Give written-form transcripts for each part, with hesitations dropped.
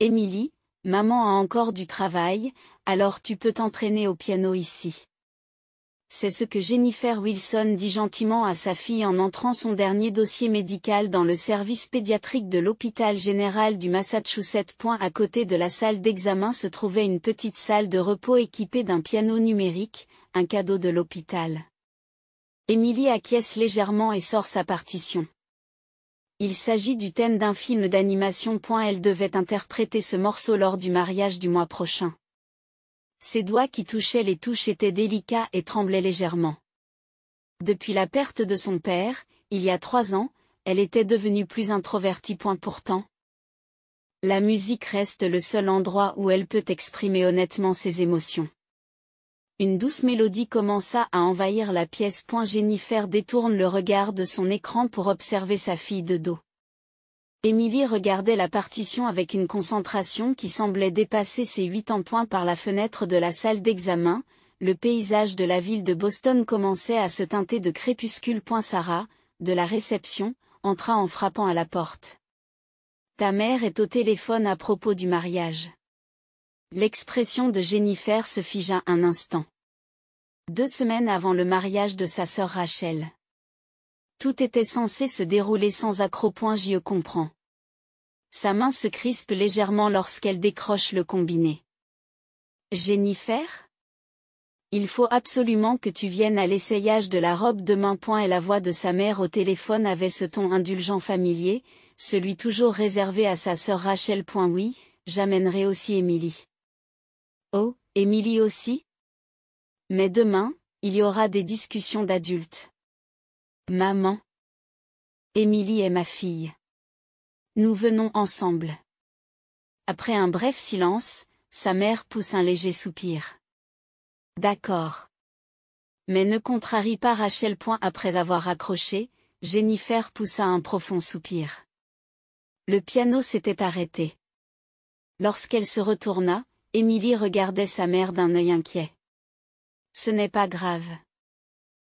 Émilie, maman a encore du travail, alors tu peux t'entraîner au piano ici. C'est ce que Jennifer Wilson dit gentiment à sa fille en entrant son dernier dossier médical dans le service pédiatrique de l'hôpital général du Massachusetts. À côté de la salle d'examen se trouvait une petite salle de repos équipée d'un piano numérique, un cadeau de l'hôpital. Émilie acquiesce légèrement et sort sa partition. Il s'agit du thème d'un film d'animation. Elle devait interpréter ce morceau lors du mariage du mois prochain. Ses doigts qui touchaient les touches étaient délicats et tremblaient légèrement. Depuis la perte de son père, il y a 3 ans, elle était devenue plus introvertie. Pourtant, la musique reste le seul endroit où elle peut exprimer honnêtement ses émotions. Une douce mélodie commença à envahir la pièce. Jennifer détourne le regard de son écran pour observer sa fille de dos. Émilie regardait la partition avec une concentration qui semblait dépasser ses 8 ans. Par la fenêtre de la salle d'examen, le paysage de la ville de Boston commençait à se teinter de crépuscule. Sarah, de la réception, entra en frappant à la porte. Ta mère est au téléphone à propos du mariage. L'expression de Jennifer se figea un instant. 2 semaines avant le mariage de sa sœur Rachel. Tout était censé se dérouler sans accroc. Je comprends. Sa main se crispe légèrement lorsqu'elle décroche le combiné. Jennifer? Il faut absolument que tu viennes à l'essayage de la robe demain. Et la voix de sa mère au téléphone avait ce ton indulgent familier, celui toujours réservé à sa sœur Rachel. Oui, j'amènerai aussi Émilie. Oh, Émilie aussi? Mais demain, il y aura des discussions d'adultes. Maman. Émilie est ma fille. Nous venons ensemble. Après un bref silence, sa mère pousse un léger soupir. D'accord. Mais ne contrarie pas Rachel. Après avoir raccroché, Jennifer poussa un profond soupir. Le piano s'était arrêté. Lorsqu'elle se retourna, Émilie regardait sa mère d'un œil inquiet. Ce n'est pas grave.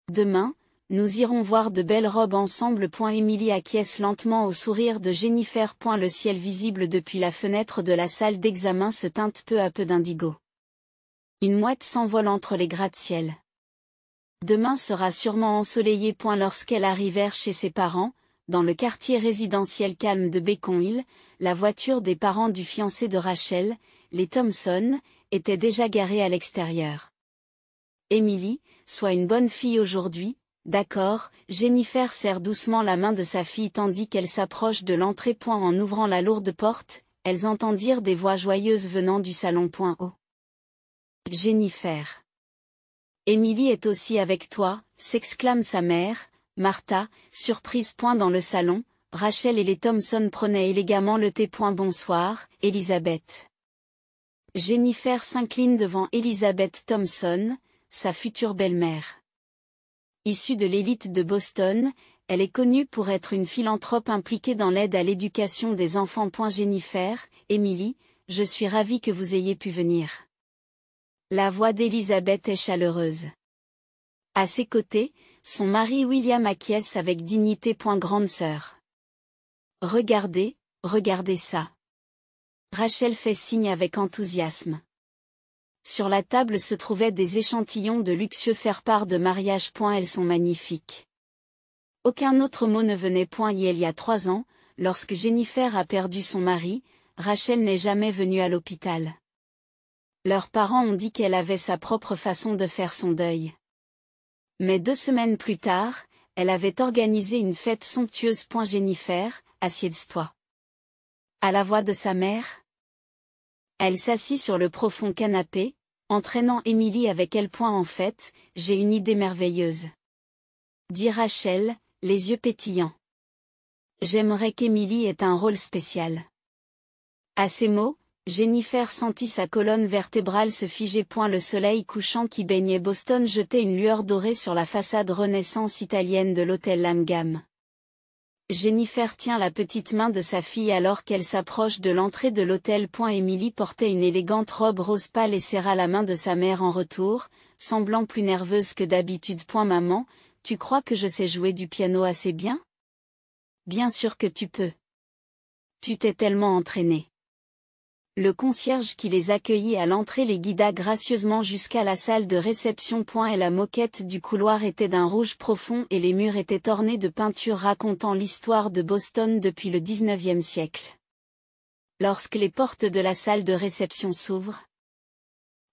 Demain, nous irons voir de belles robes ensemble. Émilie acquiesce lentement au sourire de Jennifer. Le ciel visible depuis la fenêtre de la salle d'examen se teinte peu à peu d'indigo. Une mouette s'envole entre les gratte-ciel. Demain sera sûrement ensoleillé. Lorsqu'elle arrivèrent chez ses parents, dans le quartier résidentiel calme de Beacon Hill, la voiture des parents du fiancé de Rachel, les Thompson, était déjà garée à l'extérieur. Émilie, sois une bonne fille aujourd'hui, d'accord. Jennifer serre doucement la main de sa fille tandis qu'elle s'approche de l'entrée. En ouvrant la lourde porte, elles entendirent des voix joyeuses venant du salon. Oh. Jennifer. Émilie est aussi avec toi, s'exclame sa mère, Martha, surprise. Dans le salon, Rachel et les Thompson prenaient élégamment le thé. Bonsoir, Elizabeth. Jennifer s'incline devant Elizabeth Thompson, sa future belle-mère. Issue de l'élite de Boston, elle est connue pour être une philanthrope impliquée dans l'aide à l'éducation des enfants. Jennifer, Émilie, je suis ravie que vous ayez pu venir. La voix d'Elizabeth est chaleureuse. À ses côtés, son mari William acquiesce avec dignité. Grande sœur. Regardez, regardez ça. Rachel fait signe avec enthousiasme. Sur la table se trouvaient des échantillons de luxueux faire-part de mariage. Elles sont magnifiques. Aucun autre mot ne venait. Il y a 3 ans, lorsque Jennifer a perdu son mari, Rachel n'est jamais venue à l'hôpital. Leurs parents ont dit qu'elle avait sa propre façon de faire son deuil. Mais 2 semaines plus tard, elle avait organisé une fête somptueuse. Jennifer, assieds-toi. À la voix de sa mère, elle s'assit sur le profond canapé, entraînant Émilie avec elle. En fait, j'ai une idée merveilleuse. Dit Rachel, les yeux pétillants. J'aimerais qu'Émilie ait un rôle spécial. À ces mots, Jennifer sentit sa colonne vertébrale se figer. Le soleil couchant qui baignait Boston jetait une lueur dorée sur la façade renaissance italienne de l'hôtel Langham. Jennifer tient la petite main de sa fille alors qu'elle s'approche de l'entrée de l'hôtel. Émilie portait une élégante robe rose pâle et serra la main de sa mère en retour, semblant plus nerveuse que d'habitude. Maman, tu crois que je sais jouer du piano assez bien? Bien sûr que tu peux. Tu t'es tellement entraînée. Le concierge qui les accueillit à l'entrée les guida gracieusement jusqu'à la salle de réception. Et la moquette du couloir était d'un rouge profond et les murs étaient ornés de peintures racontant l'histoire de Boston depuis le XIXe siècle. Lorsque les portes de la salle de réception s'ouvrent,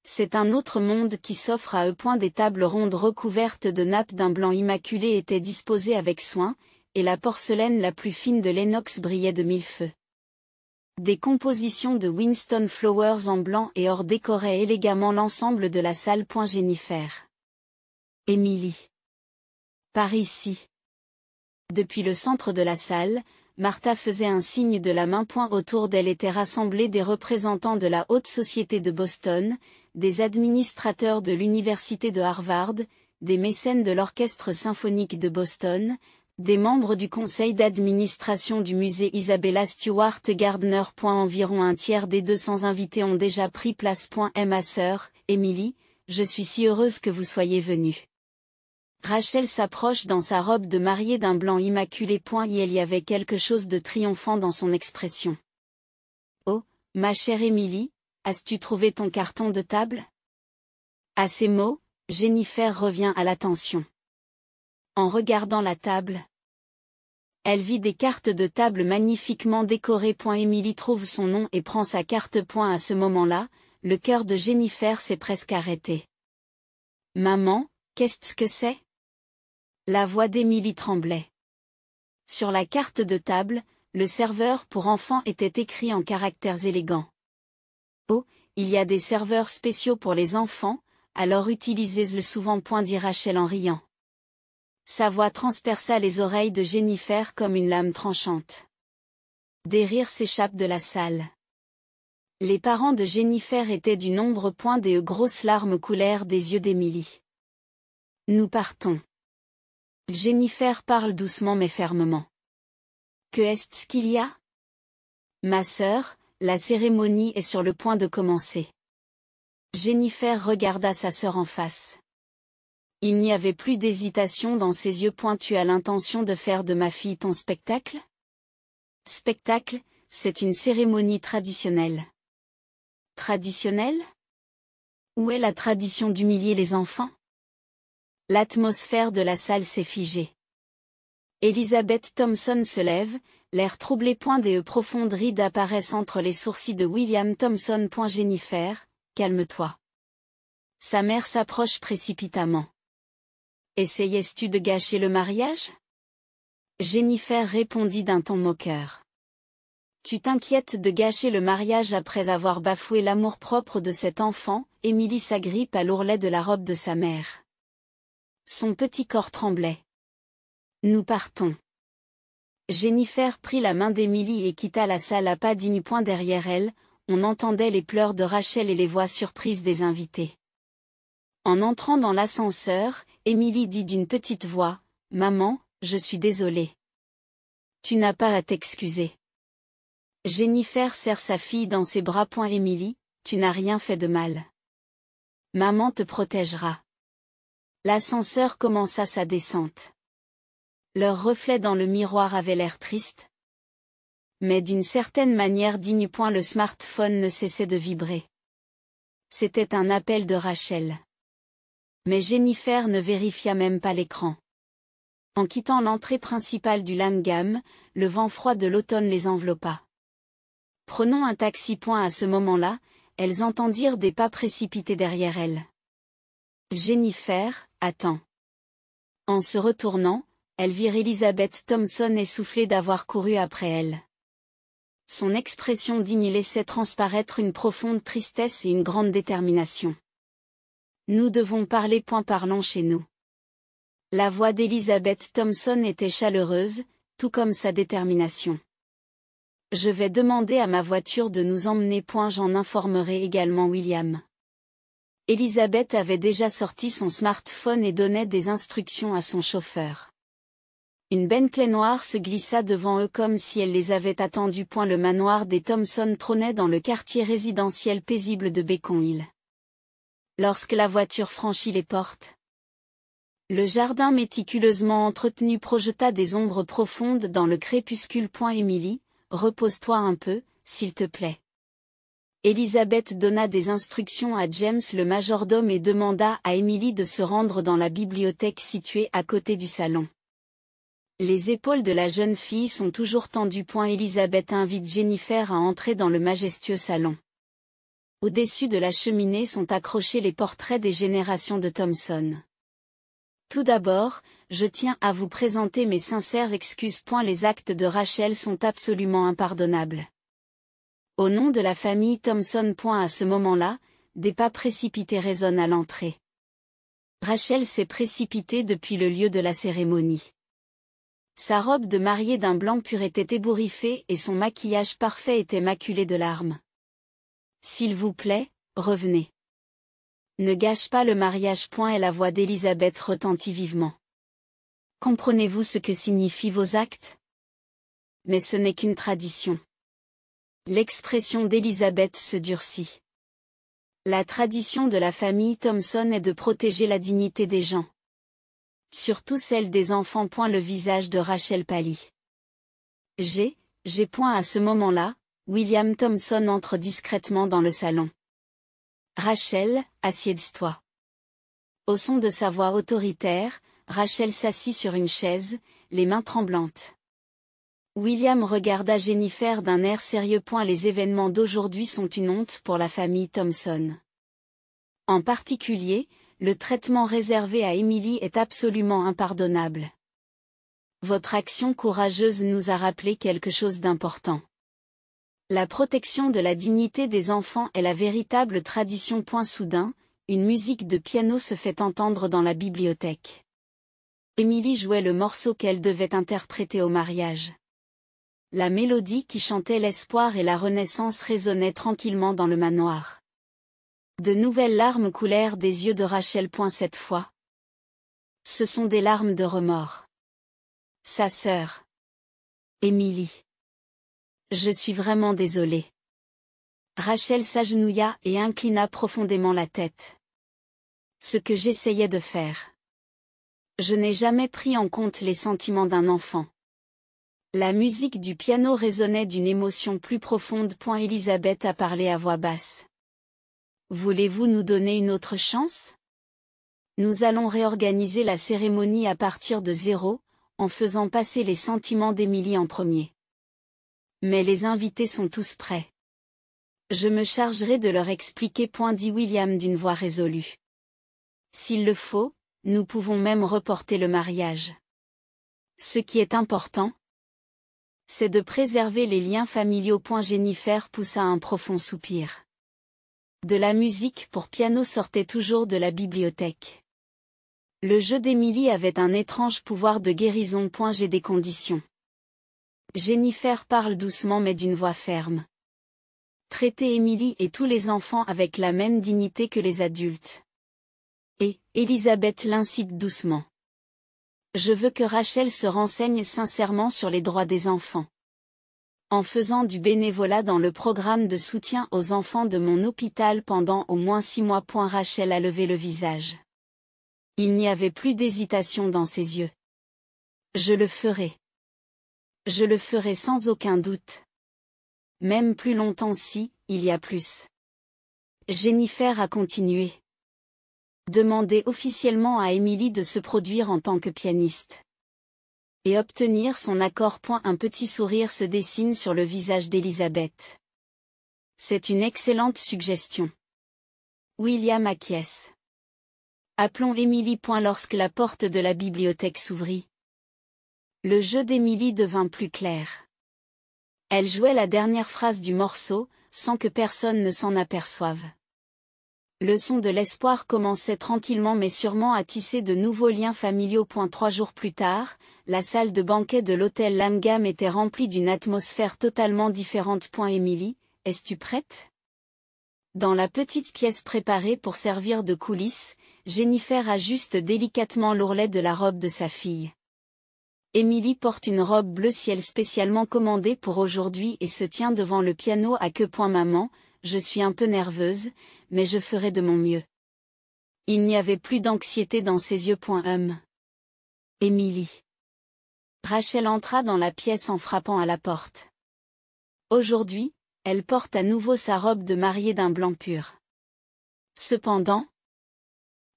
c'est un autre monde qui s'offre à eux. Des tables rondes recouvertes de nappes d'un blanc immaculé étaient disposées avec soin, et la porcelaine la plus fine de l'Enox brillait de mille feux. Des compositions de Winston Flowers en blanc et or décoraient élégamment l'ensemble de la salle. Jennifer. Emily. Par ici. Depuis le centre de la salle, Martha faisait un signe de la main. Autour d'elle étaient rassemblés des représentants de la haute société de Boston, des administrateurs de l'université de Harvard, des mécènes de l'orchestre symphonique de Boston, des membres du conseil d'administration du musée Isabella Stewart Gardner. Environ un tiers des 200 invités ont déjà pris place. Ma sœur, Emily, je suis si heureuse que vous soyez venue. Rachel s'approche dans sa robe de mariée d'un blanc immaculé. Il y avait quelque chose de triomphant dans son expression. Oh, ma chère Emily, as-tu trouvé ton carton de table? À ces mots, Jennifer revient à l'attention. En regardant la table, elle vit des cartes de table magnifiquement décorées. Emily trouve son nom et prend sa carte. À ce moment-là, le cœur de Jennifer s'est presque arrêté. Maman, qu'est-ce que c'est? La voix d'Emily tremblait. Sur la carte de table, le serveur pour enfants était écrit en caractères élégants. Oh, il y a des serveurs spéciaux pour les enfants, alors utilisez-le souvent. Dit Rachel en riant. Sa voix transperça les oreilles de Jennifer comme une lame tranchante. Des rires s'échappent de la salle. Les parents de Jennifer étaient du nombre. Des grosses larmes coulèrent des yeux d'Emily. Nous partons. Jennifer parle doucement mais fermement. Que est-ce qu'il y a? Ma sœur, la cérémonie est sur le point de commencer. Jennifer regarda sa sœur en face. Il n'y avait plus d'hésitation dans ses yeux. Tu as l'intention de faire de ma fille ton spectacle? Spectacle, c'est une cérémonie traditionnelle. Traditionnelle? Où est la tradition d'humilier les enfants? L'atmosphère de la salle s'est figée. Elizabeth Thompson se lève, l'air troublé. Des profondes rides apparaissent entre les sourcils de William Thompson. Jennifer, calme-toi. Sa mère s'approche précipitamment. Essayais-tu de gâcher le mariage? Jennifer répondit d'un ton moqueur. Tu t'inquiètes de gâcher le mariage après avoir bafoué l'amour-propre de cet enfant? Emily s'agrippe à l'ourlet de la robe de sa mère. Son petit corps tremblait. Nous partons. Jennifer prit la main d'Emily et quitta la salle à pas dignes. Derrière elle, on entendait les pleurs de Rachel et les voix surprises des invités. En entrant dans l'ascenseur, Emily dit d'une petite voix, « Maman, je suis désolée. » Tu n'as pas à t'excuser. Jennifer serre sa fille dans ses bras. Emily, tu n'as rien fait de mal. Maman te protégera. L'ascenseur commença sa descente. Leur reflet dans le miroir avait l'air triste. Mais d'une certaine manière digne. Le smartphone ne cessait de vibrer. C'était un appel de Rachel. Mais Jennifer ne vérifia même pas l'écran. En quittant l'entrée principale du Langham, le vent froid de l'automne les enveloppa. Prenons un taxi. À ce moment-là, elles entendirent des pas précipités derrière elles. Jennifer, attends. En se retournant, elles virent Elizabeth Thompson essoufflée d'avoir couru après elle. Son expression digne laissait transparaître une profonde tristesse et une grande détermination. Nous devons parler. Parlons chez nous. La voix d'Elizabeth Thompson était chaleureuse, tout comme sa détermination. Je vais demander à ma voiture de nous emmener. J'en informerai également William. Elizabeth avait déjà sorti son smartphone et donnait des instructions à son chauffeur. Une Bentley noire se glissa devant eux comme si elle les avait attendus. Le manoir des Thompson trônait dans le quartier résidentiel paisible de Beacon Hill. Lorsque la voiture franchit les portes, le jardin méticuleusement entretenu projeta des ombres profondes dans le crépuscule. Emily, repose-toi un peu, s'il te plaît. Élisabeth donna des instructions à James le majordome et demanda à Emily de se rendre dans la bibliothèque située à côté du salon. Les épaules de la jeune fille sont toujours tendues. Élisabeth invite Jennifer à entrer dans le majestueux salon. Au-dessus de la cheminée sont accrochés les portraits des générations de Thompson. Tout d'abord, je tiens à vous présenter mes sincères excuses. Les actes de Rachel sont absolument impardonnables. Au nom de la famille Thompson. À ce moment-là, des pas précipités résonnent à l'entrée. Rachel s'est précipitée depuis le lieu de la cérémonie. Sa robe de mariée d'un blanc pur était ébouriffée et son maquillage parfait était maculé de larmes. S'il vous plaît, revenez. Ne gâche pas le mariage. Et la voix d'Élisabeth retentit vivement. Comprenez-vous ce que signifient vos actes? Mais ce n'est qu'une tradition. L'expression d'Élisabeth se durcit. La tradition de la famille Thompson est de protéger la dignité des gens. Surtout celle des enfants. Le visage de Rachel pâlit. J'ai. À ce moment-là, William Thompson entre discrètement dans le salon. Rachel, assieds-toi. Au son de sa voix autoritaire, Rachel s'assit sur une chaise, les mains tremblantes. William regarda Jennifer d'un air sérieux. Les événements d'aujourd'hui sont une honte pour la famille Thompson. En particulier, le traitement réservé à Emily est absolument impardonnable. Votre action courageuse nous a rappelé quelque chose d'important. La protection de la dignité des enfants est la véritable tradition. Soudain, une musique de piano se fait entendre dans la bibliothèque. Emily jouait le morceau qu'elle devait interpréter au mariage. La mélodie qui chantait l'espoir et la renaissance résonnait tranquillement dans le manoir. De nouvelles larmes coulèrent des yeux de Rachel. Cette fois, ce sont des larmes de remords. Sa sœur. Emily. Je suis vraiment désolée. Rachel s'agenouilla et inclina profondément la tête. Ce que j'essayais de faire. Je n'ai jamais pris en compte les sentiments d'un enfant. La musique du piano résonnait d'une émotion plus profonde. Élisabeth a parlé à voix basse. Voulez-vous nous donner une autre chance? Nous allons réorganiser la cérémonie à partir de zéro, en faisant passer les sentiments d'Emily en premier. Mais les invités sont tous prêts. Je me chargerai de leur expliquer. Dit William d'une voix résolue. S'il le faut, nous pouvons même reporter le mariage. Ce qui est important, c'est de préserver les liens familiaux. Jennifer poussa un profond soupir. De la musique pour piano sortait toujours de la bibliothèque. Le jeu d'Emily avait un étrange pouvoir de guérison. J'ai des conditions. Jennifer parle doucement mais d'une voix ferme. Traitez Emily et tous les enfants avec la même dignité que les adultes. Et, Élisabeth l'incite doucement. Je veux que Rachel se renseigne sincèrement sur les droits des enfants. En faisant du bénévolat dans le programme de soutien aux enfants de mon hôpital pendant au moins 6 mois. Rachel a levé le visage. Il n'y avait plus d'hésitation dans ses yeux. Je le ferai. Je le ferai sans aucun doute. Même plus longtemps si, il y a plus. Jennifer a continué. Demandez officiellement à Emily de se produire en tant que pianiste. Et obtenir son accord. Un petit sourire se dessine sur le visage d'Élisabeth. C'est une excellente suggestion. William acquiesce. Appelons Emily. Lorsque la porte de la bibliothèque s'ouvrit, le jeu d'Emily devint plus clair. Elle jouait la dernière phrase du morceau, sans que personne ne s'en aperçoive. Le son de l'espoir commençait tranquillement mais sûrement à tisser de nouveaux liens familiaux. 3 jours plus tard, la salle de banquet de l'hôtel Langham était remplie d'une atmosphère totalement différente. Emily, es-tu prête? Dans la petite pièce préparée pour servir de coulisses, Jennifer ajuste délicatement l'ourlet de la robe de sa fille. Emily porte une robe bleu ciel spécialement commandée pour aujourd'hui et se tient devant le piano à queue. Maman, je suis un peu nerveuse, mais je ferai de mon mieux. Il n'y avait plus d'anxiété dans ses yeux. Emily. Rachel entra dans la pièce en frappant à la porte. Aujourd'hui, elle porte à nouveau sa robe de mariée d'un blanc pur. Cependant,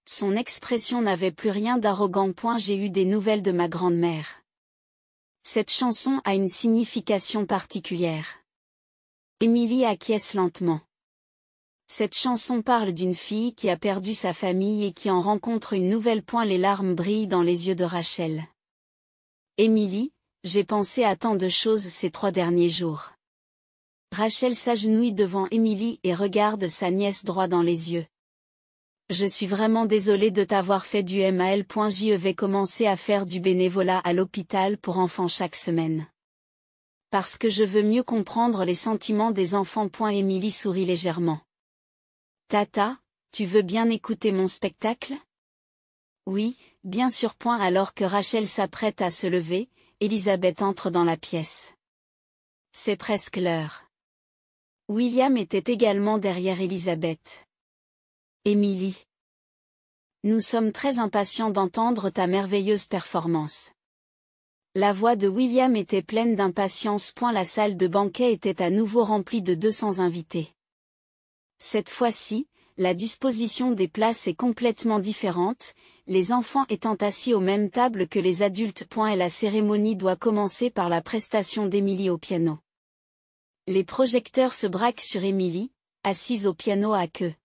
son expression n'avait plus rien d'arrogant. J'ai eu des nouvelles de ma grand-mère. Cette chanson a une signification particulière. Émilie acquiesce lentement. Cette chanson parle d'une fille qui a perdu sa famille et qui en rencontre une nouvelle. Les larmes brillent dans les yeux de Rachel. Émilie, j'ai pensé à tant de choses ces 3 derniers jours. Rachel s'agenouille devant Émilie et regarde sa nièce droit dans les yeux. Je suis vraiment désolée de t'avoir fait du mal. Je vais commencer à faire du bénévolat à l'hôpital pour enfants chaque semaine. Parce que je veux mieux comprendre les sentiments des enfants. Émilie sourit légèrement. Tata, tu veux bien écouter mon spectacle? Oui, bien sûr. Alors que Rachel s'apprête à se lever, Elisabeth entre dans la pièce. C'est presque l'heure. William était également derrière Elisabeth. Émilie. Nous sommes très impatients d'entendre ta merveilleuse performance. La voix de William était pleine d'impatience. La salle de banquet était à nouveau remplie de 200 invités. Cette fois-ci, la disposition des places est complètement différente, les enfants étant assis aux mêmes tables que les adultes. Et la cérémonie doit commencer par la prestation d'Émilie au piano. Les projecteurs se braquent sur Émilie, assise au piano à queue.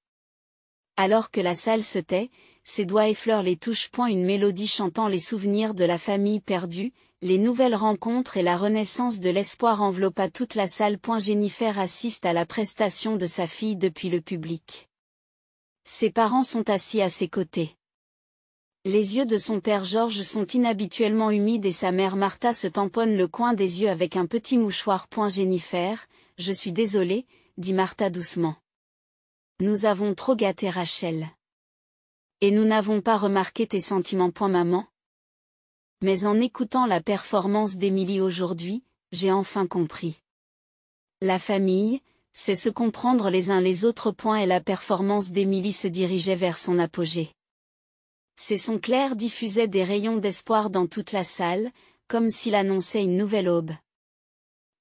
Alors que la salle se tait, ses doigts effleurent les touches. Une mélodie chantant les souvenirs de la famille perdue, les nouvelles rencontres et la renaissance de l'espoir enveloppa toute la salle. Jennifer assiste à la prestation de sa fille depuis le public. Ses parents sont assis à ses côtés. Les yeux de son père Georges sont inhabituellement humides et sa mère Martha se tamponne le coin des yeux avec un petit mouchoir. Jennifer, je suis désolée, dit Martha doucement. Nous avons trop gâté Rachel. Et nous n'avons pas remarqué tes sentiments. Maman. Mais en écoutant la performance d'Émilie aujourd'hui, j'ai enfin compris. La famille, c'est se comprendre les uns les autres. Et la performance d'Émilie se dirigeait vers son apogée. Ses sons clairs diffusaient des rayons d'espoir dans toute la salle, comme s'il annonçait une nouvelle aube.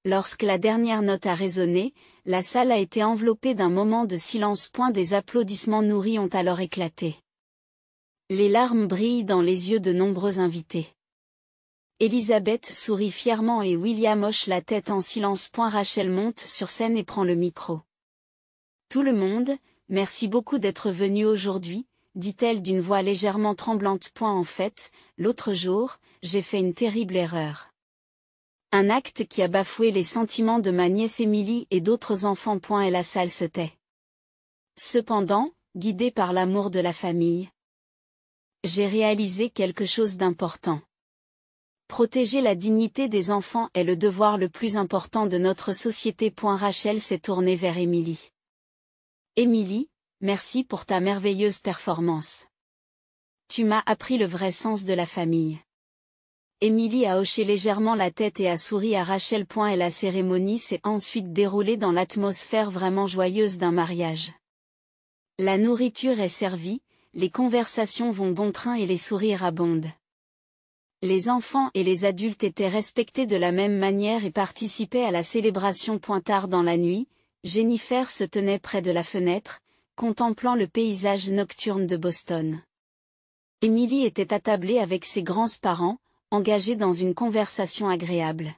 Lorsque la dernière note a résonné, la salle a été enveloppée d'un moment de silence. Des applaudissements nourris ont alors éclaté. Les larmes brillent dans les yeux de nombreux invités. Elisabeth sourit fièrement et William hoche la tête en silence. Rachel monte sur scène et prend le micro. Tout le monde, merci beaucoup d'être venu aujourd'hui, dit-elle d'une voix légèrement tremblante. En fait, l'autre jour, j'ai fait une terrible erreur. Un acte qui a bafoué les sentiments de ma nièce Émilie et d'autres enfants. Et la salle se tait. Cependant, guidée par l'amour de la famille, j'ai réalisé quelque chose d'important. Protéger la dignité des enfants est le devoir le plus important de notre société. Rachel s'est tournée vers Émilie. Émilie, merci pour ta merveilleuse performance. Tu m'as appris le vrai sens de la famille. Émilie a hoché légèrement la tête et a souri à Rachel. Et la cérémonie s'est ensuite déroulée dans l'atmosphère vraiment joyeuse d'un mariage. La nourriture est servie, les conversations vont bon train et les sourires abondent. Les enfants et les adultes étaient respectés de la même manière et participaient à la célébration. Tard dans la nuit, Jennifer se tenait près de la fenêtre, contemplant le paysage nocturne de Boston. Émilie était attablée avec ses grands-parents, engagés dans une conversation agréable.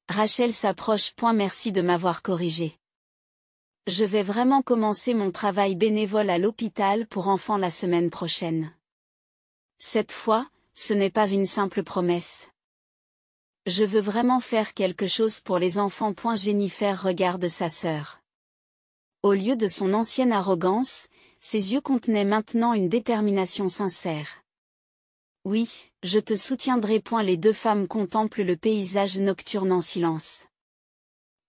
Rachel s'approche. Merci de m'avoir corrigé. Je vais vraiment commencer mon travail bénévole à l'hôpital pour enfants la semaine prochaine. Cette fois, ce n'est pas une simple promesse. Je veux vraiment faire quelque chose pour les enfants. Jennifer regarde sa sœur. Au lieu de son ancienne arrogance, ses yeux contenaient maintenant une détermination sincère. Oui, je te soutiendrai. Les deux femmes contemplent le paysage nocturne en silence.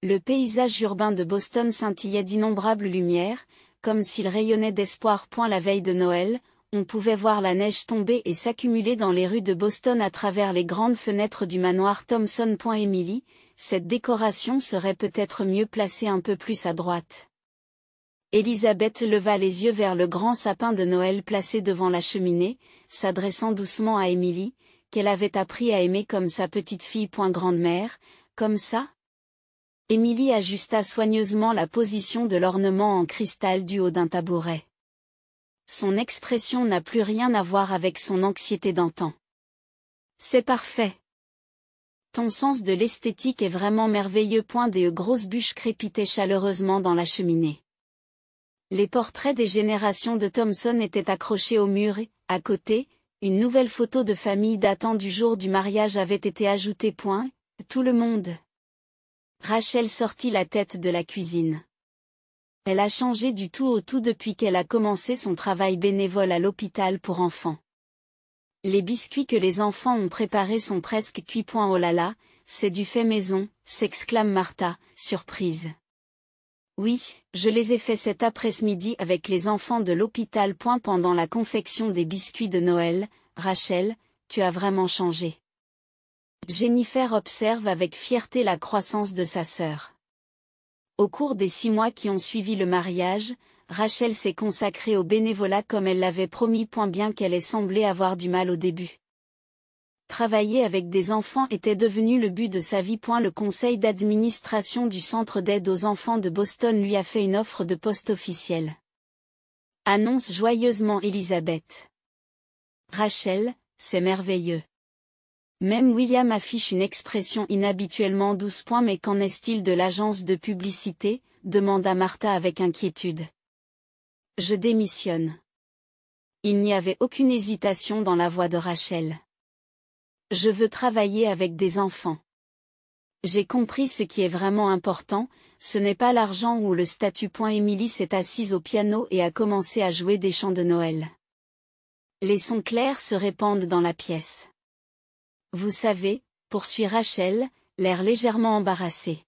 Le paysage urbain de Boston scintillait d'innombrables lumières, comme s'il rayonnait d'espoir. La veille de Noël, on pouvait voir la neige tomber et s'accumuler dans les rues de Boston à travers les grandes fenêtres du manoir Thompson. Émilie, cette décoration serait peut-être mieux placée un peu plus à droite. Elisabeth leva les yeux vers le grand sapin de Noël placé devant la cheminée, s'adressant doucement à Émilie, qu'elle avait appris à aimer comme sa petite fille. Grande-mère, comme ça? Émilie ajusta soigneusement la position de l'ornement en cristal du haut d'un tabouret. Son expression n'a plus rien à voir avec son anxiété d'antan. C'est parfait. Ton sens de l'esthétique est vraiment merveilleux. Des grosses bûches crépitaient chaleureusement dans la cheminée. Les portraits des générations de Thompson étaient accrochés au mur et, à côté, une nouvelle photo de famille datant du jour du mariage avait été ajoutée. Tout le monde. Rachel sortit la tête de la cuisine. Elle a changé du tout au tout depuis qu'elle a commencé son travail bénévole à l'hôpital pour enfants. Les biscuits que les enfants ont préparés sont presque cuits. Oh là là, c'est du fait maison, s'exclame Martha, surprise. Oui, je les ai faits cet après-midi avec les enfants de l'hôpital. Pendant la confection des biscuits de Noël, Rachel, tu as vraiment changé. Jennifer observe avec fierté la croissance de sa sœur. Au cours des 6 mois qui ont suivi le mariage, Rachel s'est consacrée au bénévolat comme elle l'avait promis. Bien qu'elle ait semblé avoir du mal au début. Travailler avec des enfants était devenu le but de sa vie. Le conseil d'administration du centre d'aide aux enfants de Boston lui a fait une offre de poste officielle. Annonce joyeusement Elisabeth. Rachel, c'est merveilleux. Même William affiche une expression inhabituellement douce. Mais qu'en est-il de l'agence de publicité, demanda Martha avec inquiétude. Je démissionne. Il n'y avait aucune hésitation dans la voix de Rachel. Je veux travailler avec des enfants. J'ai compris ce qui est vraiment important, ce n'est pas l'argent ou le statut. Émilie s'est assise au piano et a commencé à jouer des chants de Noël. Les sons clairs se répandent dans la pièce. Vous savez, poursuit Rachel, l'air légèrement embarrassé.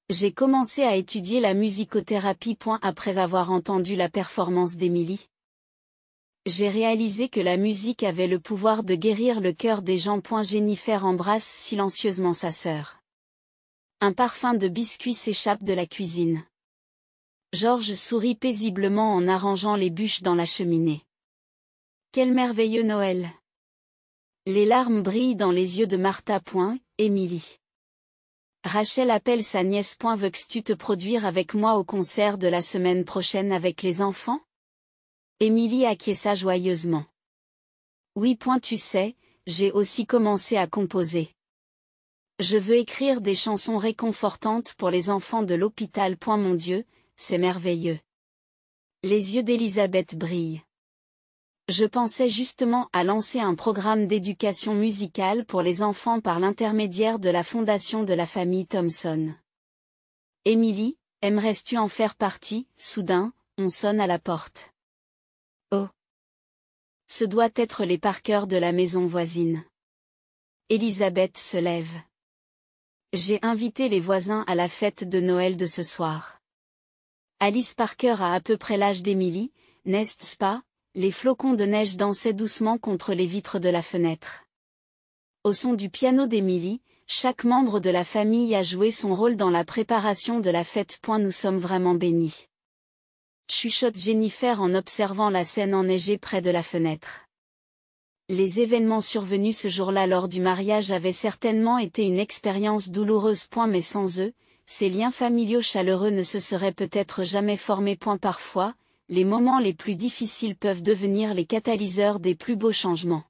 J'ai commencé à étudier la musicothérapie. Après avoir entendu la performance d'Émilie. J'ai réalisé que la musique avait le pouvoir de guérir le cœur des gens. Jennifer embrasse silencieusement sa sœur. Un parfum de biscuits s'échappe de la cuisine. George sourit paisiblement en arrangeant les bûches dans la cheminée. Quel merveilleux Noël! Les larmes brillent dans les yeux de Martha. Émilie. Rachel appelle sa nièce. Veux-tu te produire avec moi au concert de la semaine prochaine avec les enfants? Émilie acquiesça joyeusement. Oui. Tu sais, j'ai aussi commencé à composer. Je veux écrire des chansons réconfortantes pour les enfants de l'hôpital. Mon Dieu, c'est merveilleux. Les yeux d'Elisabeth brillent. Je pensais justement à lancer un programme d'éducation musicale pour les enfants par l'intermédiaire de la fondation de la famille Thompson. Émilie, aimerais-tu en faire partie? Soudain, on sonne à la porte. Oh! Ce doit être les Parker de la maison voisine. Elisabeth se lève. J'ai invité les voisins à la fête de Noël de ce soir. Alice Parker a à peu près l'âge d'Émilie, n'est-ce pas? Les flocons de neige dansaient doucement contre les vitres de la fenêtre. Au son du piano d'Émilie, chaque membre de la famille a joué son rôle dans la préparation de la fête. Nous sommes vraiment bénis. Chuchote Jennifer en observant la scène enneigée près de la fenêtre. Les événements survenus ce jour-là lors du mariage avaient certainement été une expérience douloureuse. Mais sans eux, ces liens familiaux chaleureux ne se seraient peut-être jamais formés. Parfois, les moments les plus difficiles peuvent devenir les catalyseurs des plus beaux changements.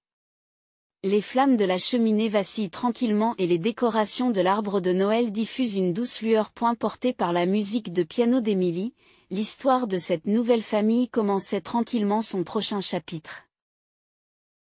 Les flammes de la cheminée vacillent tranquillement et les décorations de l'arbre de Noël diffusent une douce lueur. Portée par la musique de piano d'Émilie, l'histoire de cette nouvelle famille commençait tranquillement son prochain chapitre.